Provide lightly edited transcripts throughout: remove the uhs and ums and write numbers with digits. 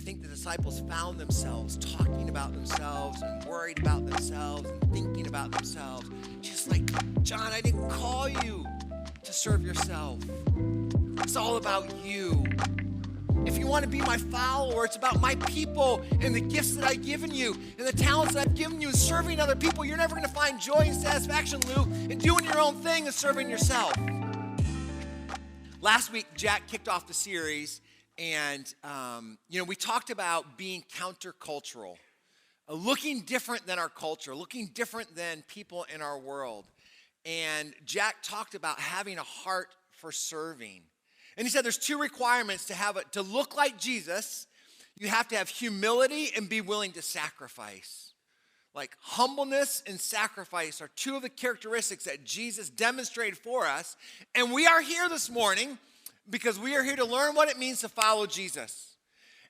think the disciples found themselves talking about themselves and worried about themselves and thinking about themselves. Just like, John, I didn't call you to serve yourself. It's all about you. If you want to be my follower, it's about my people and the gifts that I've given you and the talents that I've given you and serving other people. You're never going to find joy and satisfaction, Lou, in doing your own thing and serving yourself. Last week, Jack kicked off the series, and we talked about being countercultural, looking different than our culture, looking different than people in our world. And Jack talked about having a heart for serving. And he said there's two requirements to look like Jesus. You have to have humility and be willing to sacrifice. Like humbleness and sacrifice are two of the characteristics that Jesus demonstrated for us. And we are here this morning because we are here to learn what it means to follow Jesus.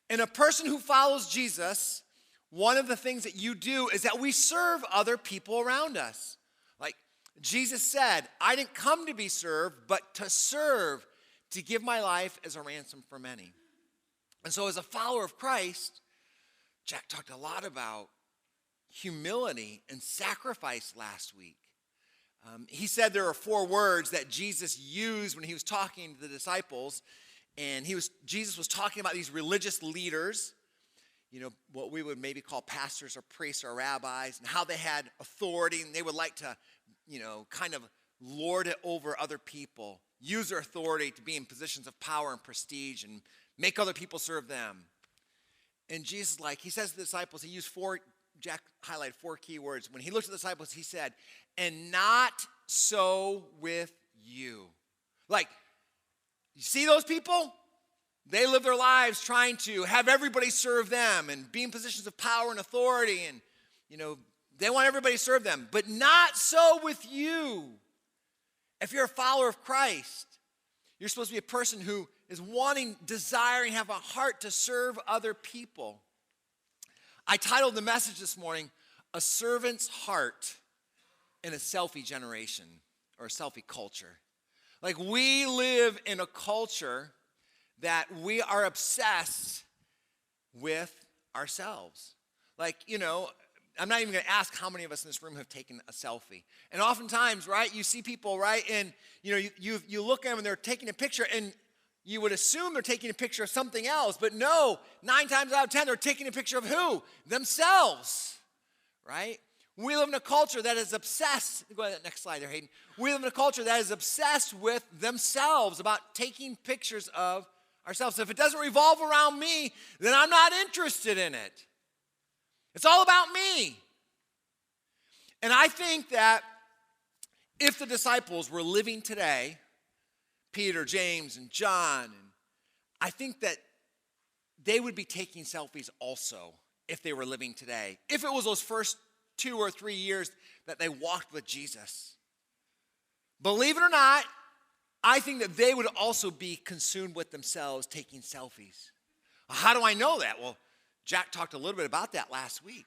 And a person who follows Jesus, one of the things that you do is that we serve other people around us. Like Jesus said, I didn't come to be served, but to serve, to give my life as a ransom for many. And so as a follower of Christ, Jack talked a lot about humility and sacrifice last week. He said there are 4 words that Jesus used when he was talking to the disciples. And Jesus was talking about these religious leaders, what we would maybe call pastors or priests or rabbis, and how they had authority and they would like to, kind of lord it over other people, use their authority to be in positions of power and prestige and make other people serve them. And Jesus, he says to the disciples, Jack highlighted 4 key words. When he looked at the disciples, he said, and not so with you. You see those people? They live their lives trying to have everybody serve them and be in positions of power and authority. And, they want everybody to serve them. But not so with you. If you're a follower of Christ, you're supposed to be a person who is desiring, have a heart to serve other people. I titled the message this morning, A Servant's Heart in a Selfie Generation, or a selfie culture. We live in a culture that we are obsessed with ourselves. I'm not even going to ask how many of us in this room have taken a selfie. And oftentimes, right, you see people, right, and you look at them and they're taking a picture, and you would assume they're taking a picture of something else, but no, 9 times out of 10, they're taking a picture of who? Themselves, right? We live in a culture that is obsessed. Go ahead, next slide there, Hayden. We live in a culture that is obsessed with themselves, about taking pictures of ourselves. So if it doesn't revolve around me, then I'm not interested in it. It's all about me. And I think that if the disciples were living today, Peter, James, and John, I think that they would be taking selfies also if they were living today. If it was those first 2 or 3 years that they walked with Jesus. Believe it or not, I think that they would also be consumed with themselves taking selfies. How do I know that? Well, Jack talked a little bit about that last week.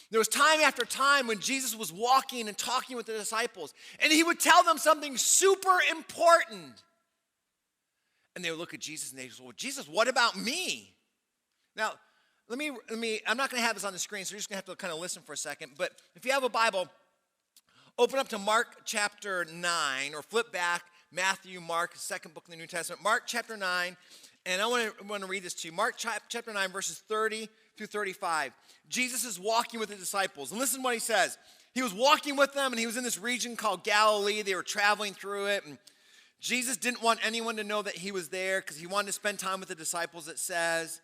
There was time after time when Jesus was walking and talking with the disciples, and he would tell them something super important. And they would look at Jesus and they would say, well, Jesus, what about me? Now, let me. I'm not going to have this on the screen, so you're just going to have to kind of listen for a second. But if you have a Bible, open up to Mark chapter 9, or flip back, Matthew, Mark, second book in the New Testament. Mark chapter 9, and I want to read this to you. Mark chapter 9, verses 30 through 35. Jesus is walking with the disciples, and listen to what he says. He was walking with them, and he was in this region called Galilee. They were traveling through it, and Jesus didn't want anyone to know that he was there because he wanted to spend time with the disciples, it says.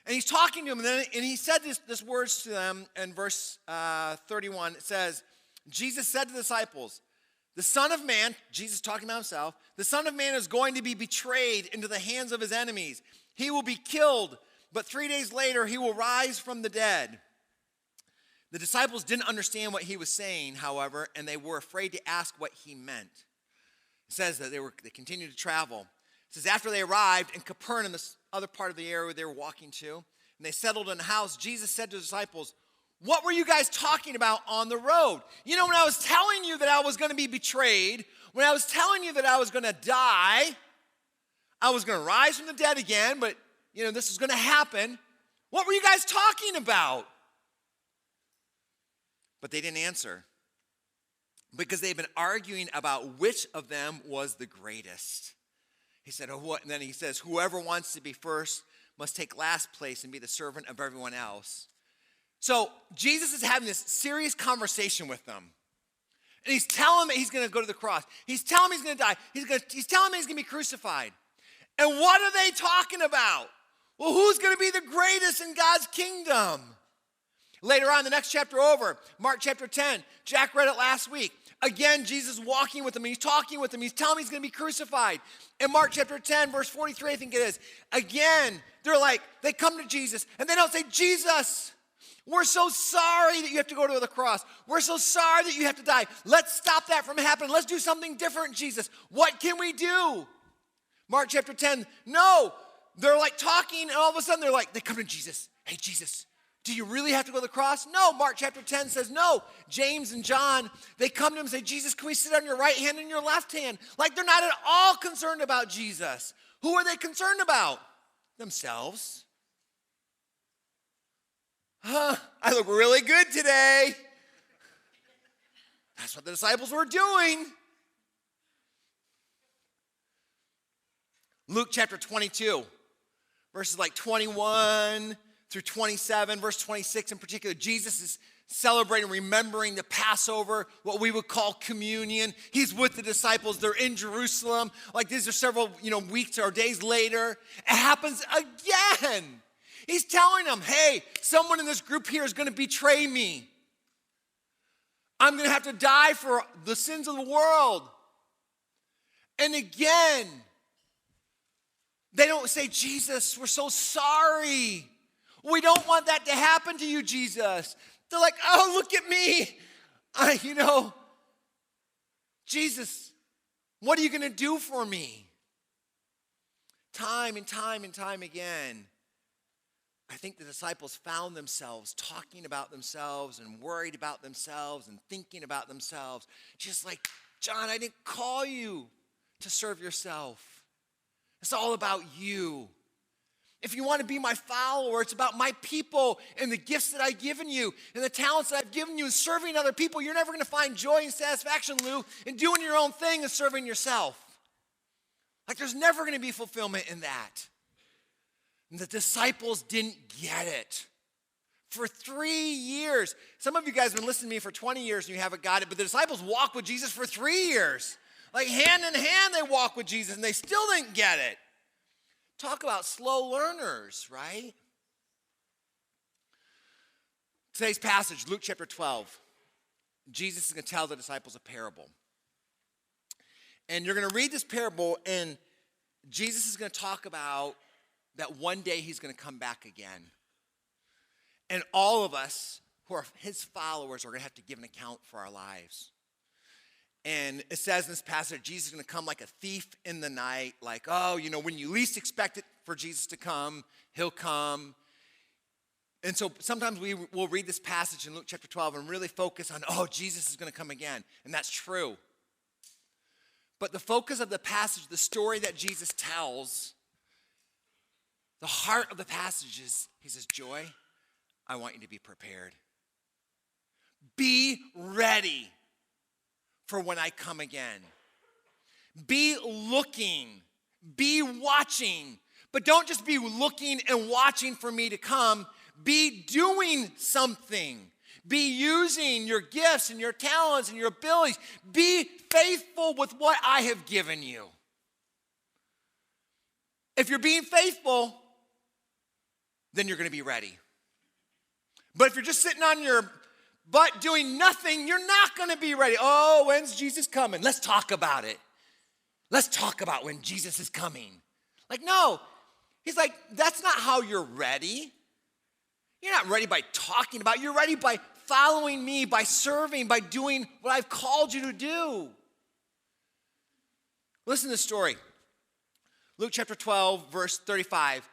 And he's talking to them, and he said this words to them in verse 31. It says, Jesus said to the disciples, the Son of Man, Jesus talking about himself, the Son of Man is going to be betrayed into the hands of his enemies. He will be killed, but 3 days later he will rise from the dead. The disciples didn't understand what he was saying, however, and they were afraid to ask what he meant. It says that they continued to travel. It says after they arrived in Capernaum, this other part of the area they were walking to, and they settled in a house, Jesus said to the disciples, what were you guys talking about on the road? When I was telling you that I was going to be betrayed, when I was telling you that I was going to die, I was going to rise from the dead again, but, this is going to happen. What were you guys talking about? But they didn't answer because they've been arguing about which of them was the greatest. He said, oh, what? And then he says, whoever wants to be first must take last place and be the servant of everyone else. So Jesus is having this serious conversation with them. And he's telling them he's going to go to the cross. He's telling them he's going to die. He's telling them he's going to be crucified. And what are they talking about? Well, who's going to be the greatest in God's kingdom? Later on, the next chapter over, Mark chapter 10, Jack read it last week. Again, Jesus walking with them, and he's talking with them. He's telling them he's going to be crucified. In Mark chapter 10, verse 43, I think it is. Again, they come to Jesus, and they don't say, Jesus, we're so sorry that you have to go to the cross. We're so sorry that you have to die. Let's stop that from happening. Let's do something different, Jesus. What can we do? Mark chapter 10, no. They're talking, and all of a sudden they come to Jesus. Hey, Jesus, do you really have to go to the cross? No. Mark chapter 10 says no. James and John, they come to him and say, Jesus, can we sit on your right hand and your left hand? They're not at all concerned about Jesus. Who are they concerned about? Themselves. I look really good today. That's what the disciples were doing. Luke chapter 22, verses 21 through 27, verse 26 in particular, Jesus is celebrating, remembering the Passover, what we would call communion. He's with the disciples. They're in Jerusalem. These are several, weeks or days later. It happens again. He's telling them, hey, someone in this group here is going to betray me. I'm going to have to die for the sins of the world. And again, they don't say, Jesus, we're so sorry. We don't want that to happen to you, Jesus. They're like, oh, look at me. Jesus, what are you going to do for me? Time and time and time again, I think the disciples found themselves talking about themselves and worried about themselves and thinking about themselves. Just like, John, I didn't call you to serve yourself. It's all about you. If you want to be my follower, it's about my people and the gifts that I've given you and the talents that I've given you and serving other people. You're never going to find joy and satisfaction, Lou, in doing your own thing and serving yourself. There's never going to be fulfillment in that. And the disciples didn't get it. For 3 years. Some of you guys have been listening to me for 20 years and you haven't got it, but the disciples walked with Jesus for 3 years. Hand in hand they walked with Jesus and they still didn't get it. Talk about slow learners, right? Today's passage, Luke chapter 12. Jesus is going to tell the disciples a parable. And you're going to read this parable and Jesus is going to talk about that one day he's going to come back again. And all of us who are his followers are going to have to give an account for our lives. And it says in this passage, Jesus is going to come like a thief in the night. When you least expect it for Jesus to come, he'll come. And so sometimes we will read this passage in Luke chapter 12 and really focus on, Jesus is going to come again. And that's true. But the focus of the passage, the story that Jesus tells, the heart of the passage is, he says, Joy, I want you to be prepared. Be ready for when I come again. Be looking, be watching, but don't just be looking and watching for me to come. Be doing something. Be using your gifts and your talents and your abilities. Be faithful with what I have given you. If you're being faithful, then you're going to be ready. But if you're just sitting on your butt doing nothing, you're not going to be ready. Oh, when's Jesus coming? Let's talk about it. Let's talk about when Jesus is coming. No. He's like, that's not how you're ready. You're not ready by talking about it. You're ready by following me, by serving, by doing what I've called you to do. Listen to the story. Luke chapter 12, verse 35.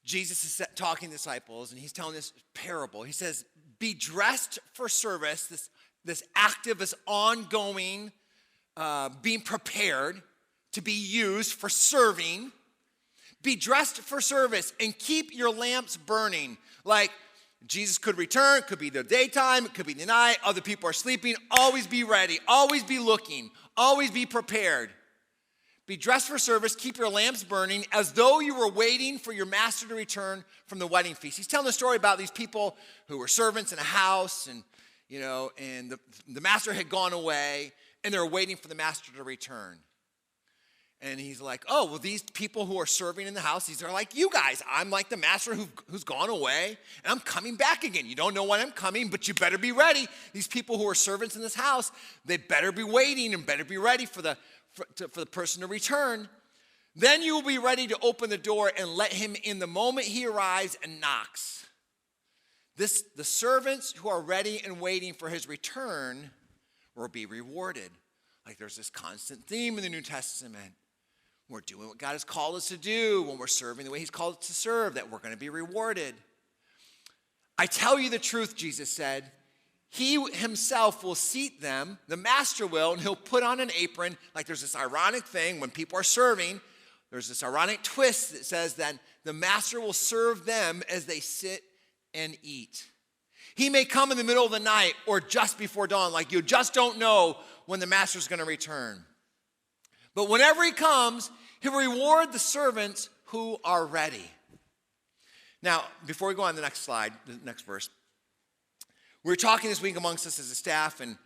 Jesus is talking to disciples, and he's telling this parable. He says, be dressed for service, this active, this ongoing, being prepared to be used for serving. Be dressed for service and keep your lamps burning. Like Jesus could return, could be the daytime, it could be the night, other people are sleeping. Always be ready, always be looking, always be prepared. Be dressed for service, keep your lamps burning as though you were waiting for your master to return from the wedding feast. He's telling the story about these people who were servants in a house and the master had gone away and they were waiting for the master to return. And he's like, oh, well, these people who are serving in the house, these are like you guys. I'm like the master who's gone away, and I'm coming back again. You don't know when I'm coming, but you better be ready. These people who are servants in this house, they better be waiting and better be ready for the person to return. Then you will be ready to open the door and let him in the moment he arrives and knocks. The servants who are ready and waiting for his return will be rewarded. Like there's this constant theme in the New Testament. We're doing what God has called us to do when we're serving the way he's called us to serve, that we're going to be rewarded. I tell you the truth, Jesus said. He himself will seat them, the master will, and he'll put on an apron. Like there's this ironic thing when people are serving, there's this ironic twist that says that the master will serve them as they sit and eat. He may come in the middle of the night or just before dawn, like you just don't know when the master's going to return. But whenever he comes, he'll reward the servants who are ready. Now, before we go on to the next slide, the next verse, we were talking this week amongst us as a staff, and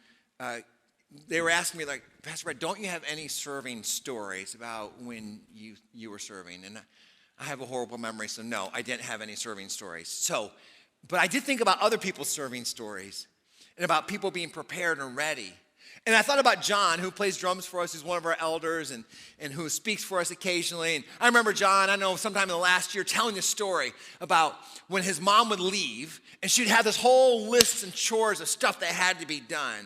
they were asking me, like, Pastor Brad, don't you have any serving stories about when you were serving? And I have a horrible memory, so no, I didn't have any serving stories. But I did think about other people's serving stories and about people being prepared and ready. And I thought about John, who plays drums for us, who's one of our elders and who speaks for us occasionally. And I remember John, I know sometime in the last year, telling this story about when his mom would leave and she'd have this whole list and chores of stuff that had to be done.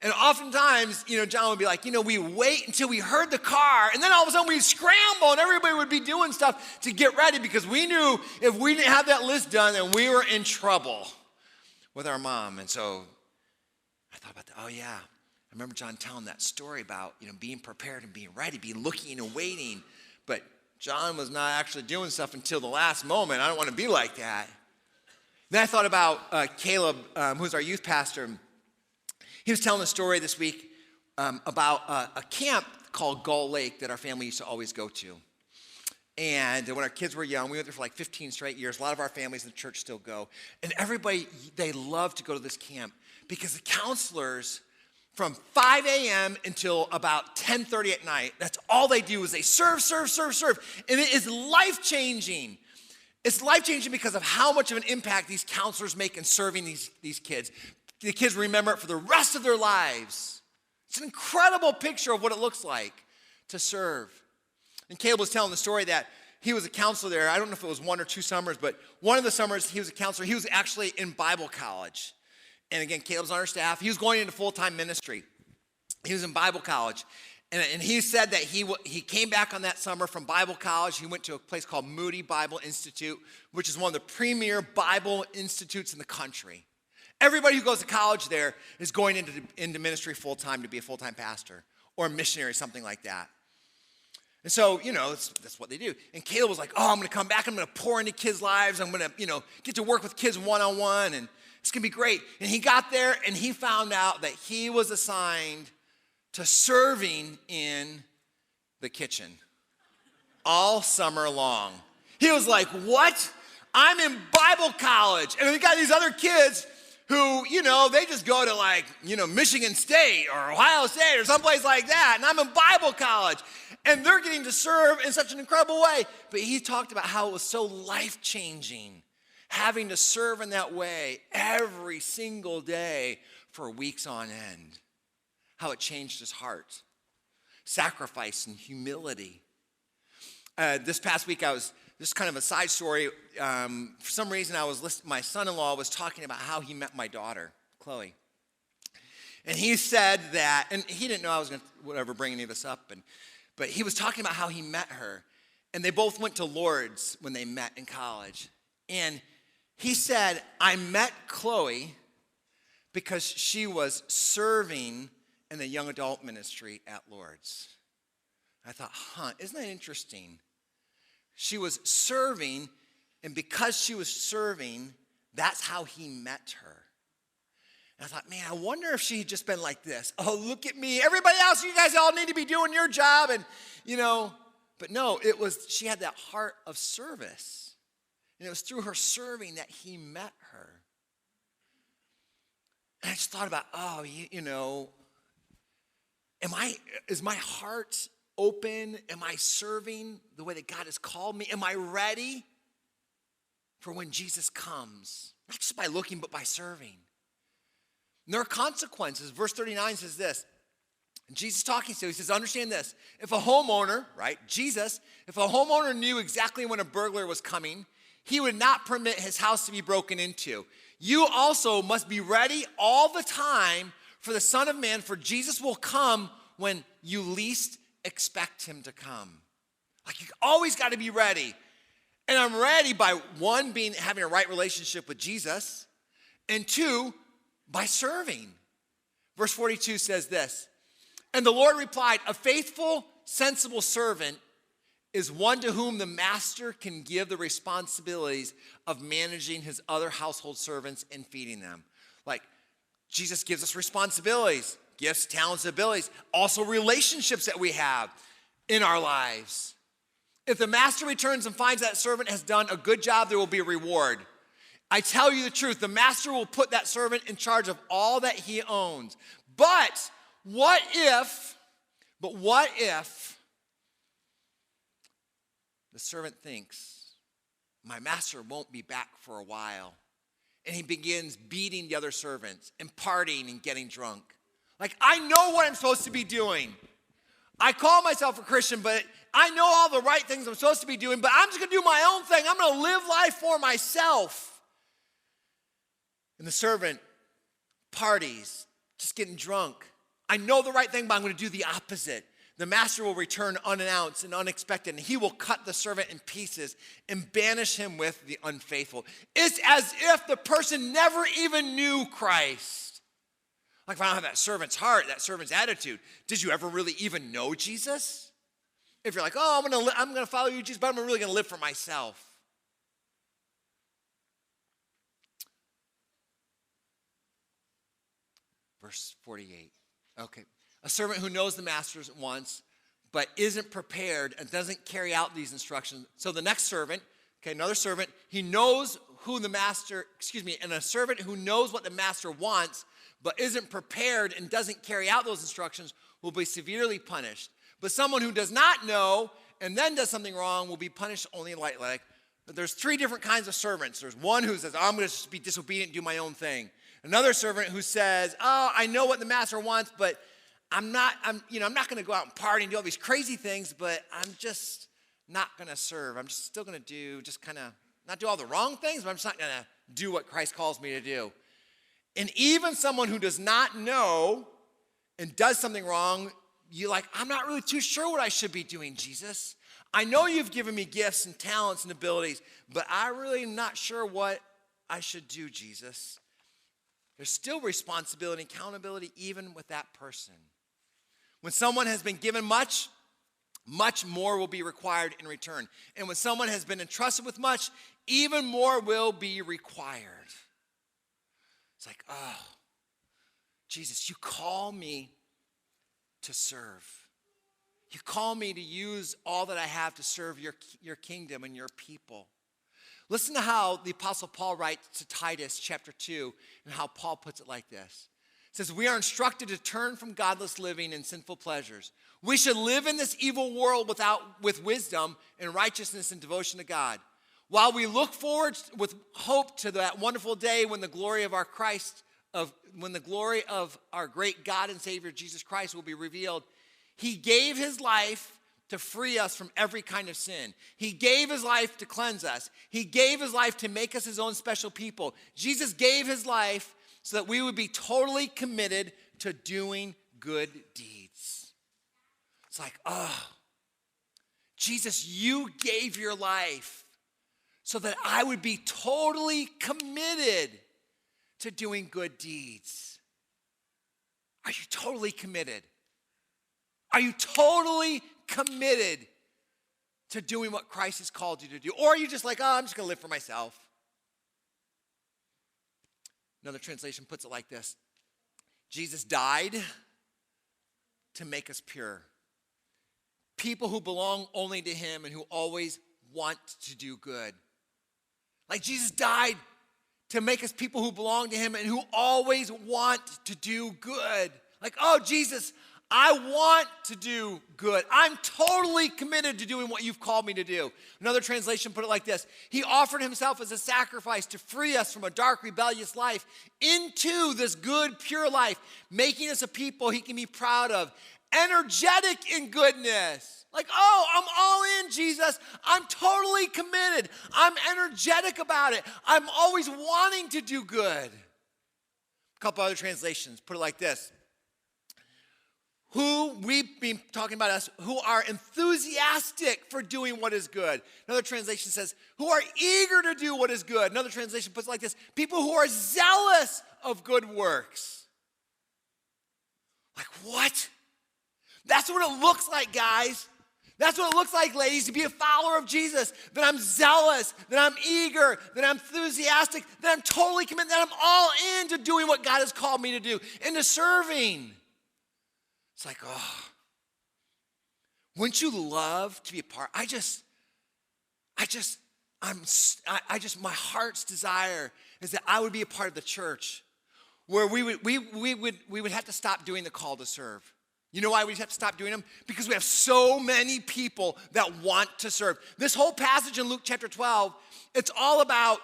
And oftentimes, John would be like, we wait until we heard the car, and then all of a sudden we'd scramble and everybody would be doing stuff to get ready because we knew if we didn't have that list done, then we were in trouble with our mom. And so I thought about that. Oh, yeah. I remember John telling that story about, being prepared and being ready, being looking and waiting. But John was not actually doing stuff until the last moment. I don't want to be like that. Then I thought about Caleb, who's our youth pastor. He was telling a story this week about a camp called Gull Lake that our family used to always go to. And when our kids were young, we went there for like 15 straight years. A lot of our families in the church still go. And everybody, they love to go to this camp because the counselors, from 5 a.m. until about 10:30 at night, that's all they do is they serve. And it is life-changing. It's life-changing because of how much of an impact these counselors make in serving these kids. The kids remember it for the rest of their lives. It's an incredible picture of what it looks like to serve. And Caleb was telling the story that he was a counselor there. I don't know if it was 1 or 2 summers, but one of the summers he was a counselor. He was actually in Bible college. And again, Caleb's on our staff. He was going into full-time ministry. He was in Bible college. And he said that he came back on that summer from Bible college. He went to a place called Moody Bible Institute, which is one of the premier Bible institutes in the country. Everybody who goes to college there is going into ministry full-time to be a full-time pastor or a missionary, something like that. And so, that's what they do. And Caleb was like, oh, I'm going to come back. I'm going to pour into kids' lives. I'm going to, get to work with kids one-on-one, and it's going to be great. And he got there, and he found out that he was assigned to serving in the kitchen all summer long. He was like, what? I'm in Bible college. And we got these other kids who, they just go to Michigan State or Ohio State or someplace like that. And I'm in Bible college. And they're getting to serve in such an incredible way. But he talked about how it was so life-changing having to serve in that way every single day for weeks on end. How it changed his heart. Sacrifice and humility. This past week, this is kind of a side story. For some reason, my son-in-law was talking about how he met my daughter, Chloe. And he said that, and he didn't know I was going to bring any of this up, but he was talking about how he met her. And they both went to Lourdes when they met in college. And he said, I met Chloe because she was serving in the young adult ministry at Lourdes. I thought, isn't that interesting? She was serving, and because she was serving, that's how he met her. And I thought, man, I wonder if she had just been like this. Oh, look at me. Everybody else, you guys all need to be doing your job. And, but no, she had that heart of service. And it was through her serving that he met her. And I just thought about, is my heart open? Am I serving the way that God has called me? Am I ready for when Jesus comes? Not just by looking, but by serving. And there are consequences. Verse 39 says this. Jesus talking to, he says, understand this. If a homeowner, right, Jesus, if a homeowner knew exactly when a burglar was coming, he would not permit his house to be broken into. You also must be ready all the time for the Son of Man, for Jesus will come when you least expect him to come. Like, you always got to be ready. And I'm ready by one, having a right relationship with Jesus, and two, by serving. Verse 42 says this, and the Lord replied, a faithful, sensible servant is one to whom the master can give the responsibilities of managing his other household servants and feeding them. Like, Jesus gives us responsibilities, gifts, talents, abilities, also relationships that we have in our lives. If the master returns and finds that servant has done a good job, there will be a reward. I tell you the truth, the master will put that servant in charge of all that he owns. But what if the servant thinks, my master won't be back for a while, and he begins beating the other servants and partying and getting drunk? Like, I know what I'm supposed to be doing. I call myself a Christian, but I know all the right things I'm supposed to be doing, but I'm just going to do my own thing. I'm going to live life for myself. And the servant parties, just getting drunk. I know the right thing, but I'm going to do the opposite. The master will return unannounced and unexpected, and he will cut the servant in pieces and banish him with the unfaithful. It's as if the person never even knew Christ. Like, if I don't have that servant's heart, that servant's attitude, did you ever really even know Jesus? If you're like, oh, I'm going to follow you, Jesus, but I'm really going to live for myself. Verse 48. Okay. A servant who knows the master wants, but isn't prepared and doesn't carry out these instructions. So the next servant, another servant, he knows who the master, and a servant who knows what the master wants, but isn't prepared and doesn't carry out those instructions will be severely punished. But someone who does not know and then does something wrong will be punished only lightly. But there's three different kinds of servants. There's one who says, I'm going to be disobedient and do my own thing. Another servant who says, oh, I know what the master wants, but I'm not going to go out and party and do all these crazy things, but I'm just not going to serve. I'm just still going to not do all the wrong things, but I'm just not going to do what Christ calls me to do. And even someone who does not know and does something wrong, you're like, I'm not really too sure what I should be doing, Jesus. I know you've given me gifts and talents and abilities, but I really am not sure what I should do, Jesus. There's still responsibility and accountability even with that person. When someone has been given much, much more will be required in return. And when someone has been entrusted with much, even more will be required. It's like, oh, Jesus, you call me to serve. You call me to use all that I have to serve your kingdom and your people. Listen to how the Apostle Paul writes to Titus chapter 2 and how Paul puts it like this. It says, we are instructed to turn from godless living and sinful pleasures. We should live in this evil world with wisdom and righteousness and devotion to God. While we look forward with hope to that wonderful day when the glory of our great God and Savior Jesus Christ will be revealed, he gave his life to free us from every kind of sin. He gave his life to cleanse us. He gave his life to make us his own special people. Jesus gave his life so that we would be totally committed to doing good deeds. It's like, oh, Jesus, you gave your life so that I would be totally committed to doing good deeds. Are you totally committed? Are you totally committed to doing what Christ has called you to do? Or are you just like, oh, I'm just going to live for myself? Another translation puts it like this. Jesus died to make us pure. People who belong only to him and who always want to do good. Like Jesus died to make us people who belong to him and who always want to do good. Like, oh, Jesus, I want to do good. I'm totally committed to doing what you've called me to do. Another translation put it like this. He offered himself as a sacrifice to free us from a dark, rebellious life into this good, pure life, making us a people he can be proud of, energetic in goodness. Like, oh, I'm all in, Jesus. I'm totally committed. I'm energetic about it. I'm always wanting to do good. A couple other translations put it like this. Who we've been talking about us, who are enthusiastic for doing what is good. Another translation says, who are eager to do what is good. Another translation puts it like this, people who are zealous of good works. Like what? That's what it looks like, guys. That's what it looks like, ladies, to be a follower of Jesus. That I'm zealous, that I'm eager, that I'm enthusiastic, that I'm totally committed, that I'm all into doing what God has called me to do, into serving. It's like, oh, wouldn't you love to be a part? My heart's desire is that I would be a part of the church where we would have to stop doing the call to serve. You know why we have to stop doing them? Because we have so many people that want to serve. This whole passage in Luke chapter 12, it's all about,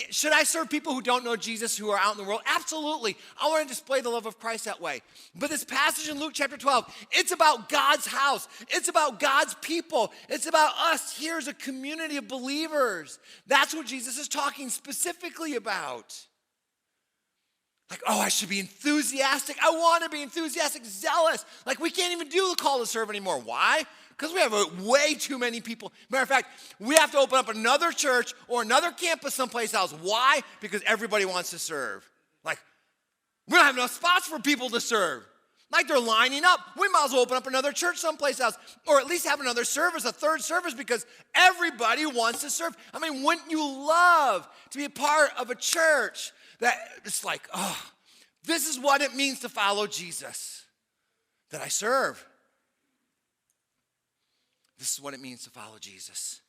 should I serve people who don't know Jesus, who are out in the world? Absolutely. I want to display the love of Christ that way. But this passage in Luke chapter 12, it's about God's house. It's about God's people. It's about us here as a community of believers. That's what Jesus is talking specifically about. Like, oh, I should be enthusiastic. I want to be enthusiastic, zealous. Like, we can't even do the call to serve anymore. Why? Because we have way too many people. Matter of fact, we have to open up another church or another campus someplace else. Why? Because everybody wants to serve. Like, we don't have enough spots for people to serve. Like, they're lining up. We might as well open up another church someplace else, or at least have another service, a third service, because everybody wants to serve. I mean, wouldn't you love to be a part of a church that it's like, oh, this is what it means to follow Jesus, that I serve. This is what it means to follow Jesus.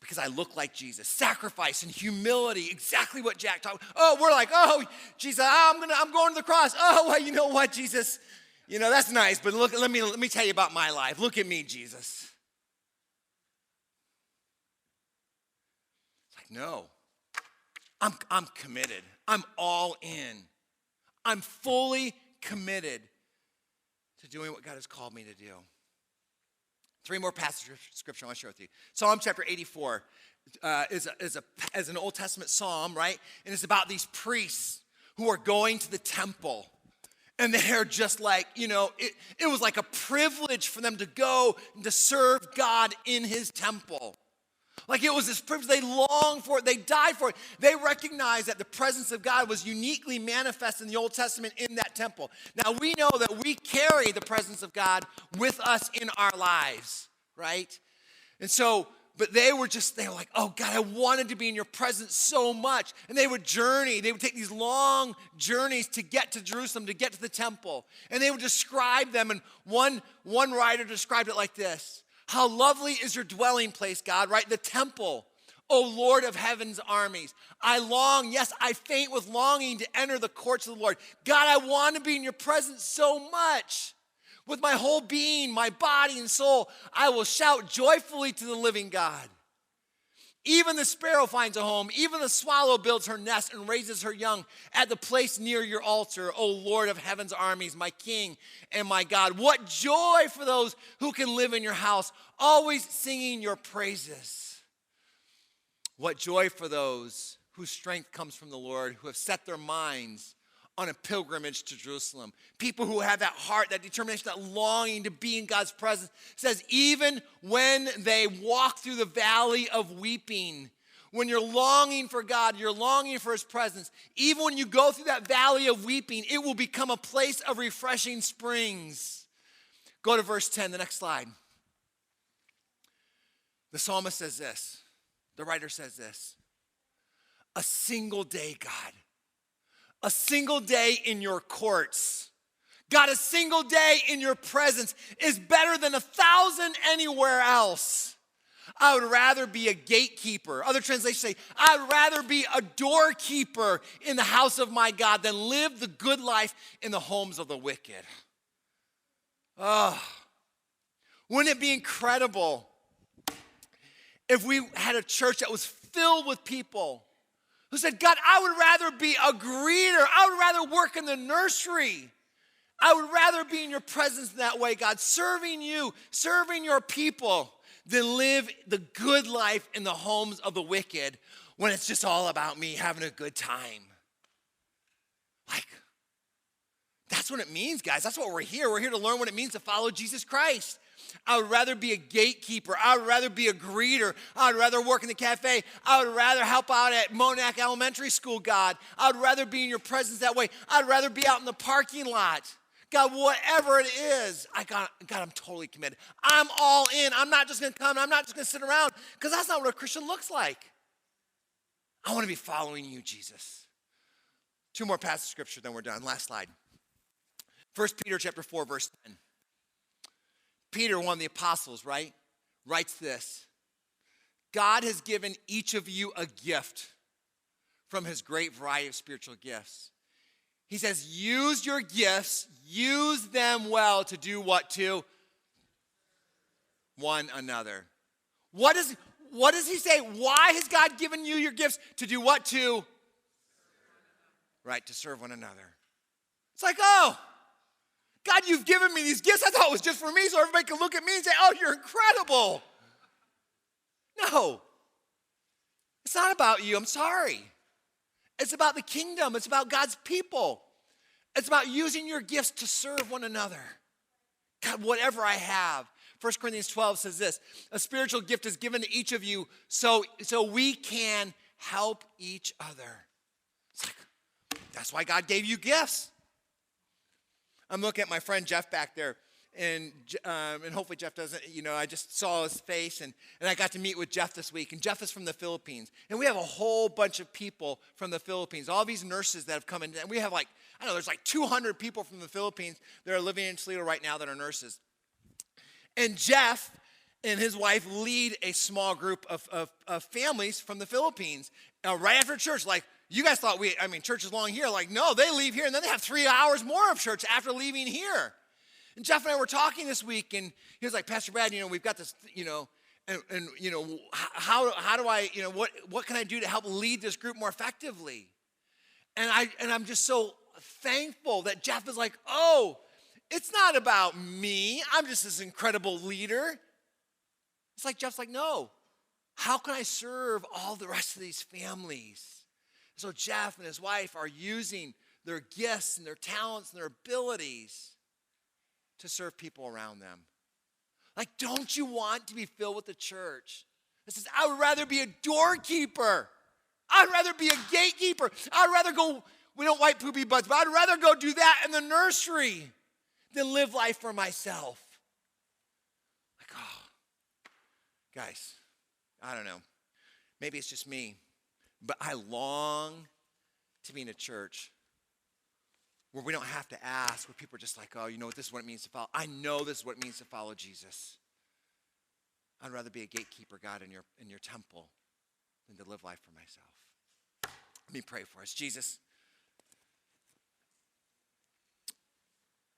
Because I look like Jesus. Sacrifice and humility, exactly what Jack talked about. Oh, we're like, oh, Jesus, I'm going to the cross. Oh, well, you know what, Jesus? You know, that's nice, but look, let me tell you about my life. Look at me, Jesus. It's like, no. I'm committed. I'm all in. I'm fully committed to doing what God has called me to do. 3 more passages of scripture I want to share with you. Psalm chapter 84 is an Old Testament psalm, right? And it's about these priests who are going to the temple. And they're just like, you know, it was like a privilege for them to go and to serve God in his temple. Like it was this privilege, they longed for it, they died for it. They recognized that the presence of God was uniquely manifest in the Old Testament in that temple. Now we know that we carry the presence of God with us in our lives, right? And so, but they were like, oh God, I wanted to be in your presence so much. And they would take these long journeys to get to Jerusalem, to get to the temple. And they would describe them, and one writer described it like this. How lovely is your dwelling place, God, right? The temple, O Lord of heaven's armies. I long, yes, I faint with longing to enter the courts of the Lord. God, I want to be in your presence so much. With my whole being, my body and soul, I will shout joyfully to the living God. Even the sparrow finds a home. Even the swallow builds her nest and raises her young at the place near your altar, O Lord of heaven's armies, my King and my God. What joy for those who can live in your house, always singing your praises. What joy for those whose strength comes from the Lord, who have set their minds on a pilgrimage to Jerusalem. People who have that heart, that determination, that longing to be in God's presence. It says, even when they walk through the valley of weeping, when you're longing for God, you're longing for his presence, even when you go through that valley of weeping, it will become a place of refreshing springs. Go to verse 10, the next slide. The psalmist says this. The writer says this. A single day, God. A single day in your courts. God, a single day in your presence is better than 1,000 anywhere else. I would rather be a gatekeeper. Other translations say, I would rather be a doorkeeper in the house of my God than live the good life in the homes of the wicked. Oh, wouldn't it be incredible if we had a church that was filled with people who said, God, I would rather be a greeter. I would rather work in the nursery. I would rather be in your presence in that way, God, serving you, serving your people, than live the good life in the homes of the wicked when it's just all about me having a good time. Like, that's what it means, guys. That's what we're here. We're here to learn what it means to follow Jesus Christ. I would rather be a gatekeeper. I would rather be a greeter. I would rather work in the cafe. I would rather help out at Monac Elementary School, God. I would rather be in your presence that way. I'd rather be out in the parking lot. God, whatever it is, God, I'm totally committed. I'm all in. I'm not just going to come. I'm not just going to sit around, because that's not what a Christian looks like. I want to be following you, Jesus. 2 more passages of scripture, then we're done. Last slide. 1 Peter chapter 4, verse 10. Peter, one of the apostles, right, writes this. God has given each of you a gift from his great variety of spiritual gifts. He says, use your gifts, use them well to do what to? One another. What does he say? Why has God given you your gifts? To do what to? Right, to serve one another. It's like, oh, God, you've given me these gifts. I thought it was just for me so everybody can look at me and say, oh, you're incredible. No, it's not about you. I'm sorry. It's about the kingdom. It's about God's people. It's about using your gifts to serve one another. God, whatever I have. 1 Corinthians 12 says this, a spiritual gift is given to each of you so we can help each other. It's like, that's why God gave you gifts. I'm looking at my friend Jeff back there, and hopefully Jeff doesn't, I just saw his face, and I got to meet with Jeff this week, and Jeff is from the Philippines, and we have a whole bunch of people from the Philippines, all these nurses that have come in, and we have there's 200 people from the Philippines that are living in Toledo right now that are nurses. And Jeff and his wife lead a small group of families from the Philippines right after church. Like, you guys thought church is long here. Like, no, they leave here, and then they have 3 hours more of church after leaving here. And Jeff and I were talking this week, and he was like, Pastor Brad, we've got this, how do I, what can I do to help lead this group more effectively? And I'm just so thankful that Jeff is like, oh, it's not about me. I'm just this incredible leader. It's like, Jeff's like, no, how can I serve all the rest of these families? So Jeff and his wife are using their gifts and their talents and their abilities to serve people around them. Like, don't you want to be filled with the church that says, I would rather be a doorkeeper. I'd rather be a gatekeeper. I'd rather go, we don't wipe poopy butts, but I'd rather go do that in the nursery than live life for myself. Like, oh, guys, I don't know. Maybe it's just me, but I long to be in a church where we don't have to ask, where people are just like, oh, this is what it means to follow. I know this is what it means to follow Jesus. I'd rather be a gatekeeper, God, in your temple than to live life for myself. Let me pray for us. Jesus,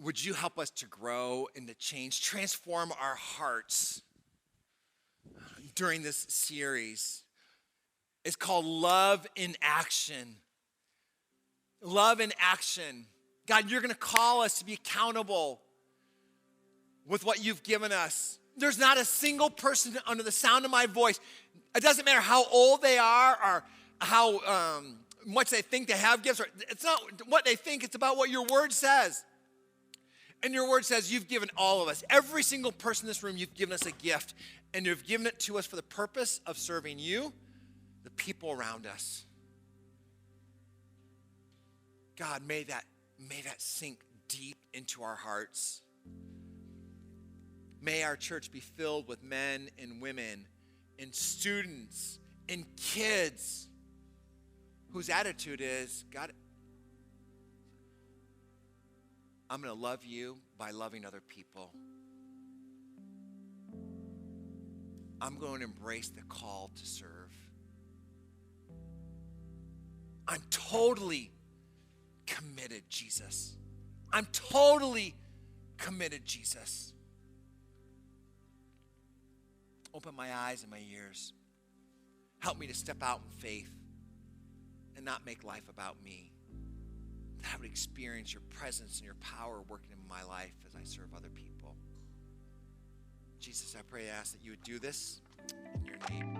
would you help us to grow and to change, transform our hearts during this series? It's called Love in Action. Love in action. God, you're going to call us to be accountable with what you've given us. There's not a single person under the sound of my voice. It doesn't matter how old they are or how much they think they have gifts. It's not what they think. It's about what your word says. And your word says you've given all of us, every single person in this room, you've given us a gift. And you've given it to us for the purpose of serving you, the people around us. God, may that sink deep into our hearts. May our church be filled with men and women in students, in kids whose attitude is, God, I'm going to love you by loving other people. I'm going to embrace the call to serve. I'm totally committed, Jesus. I'm totally committed, Jesus. Open my eyes and my ears. Help me to step out in faith and not make life about me. That I would experience your presence and your power working in my life as I serve other people. Jesus, I pray, ask that you would do this in your name.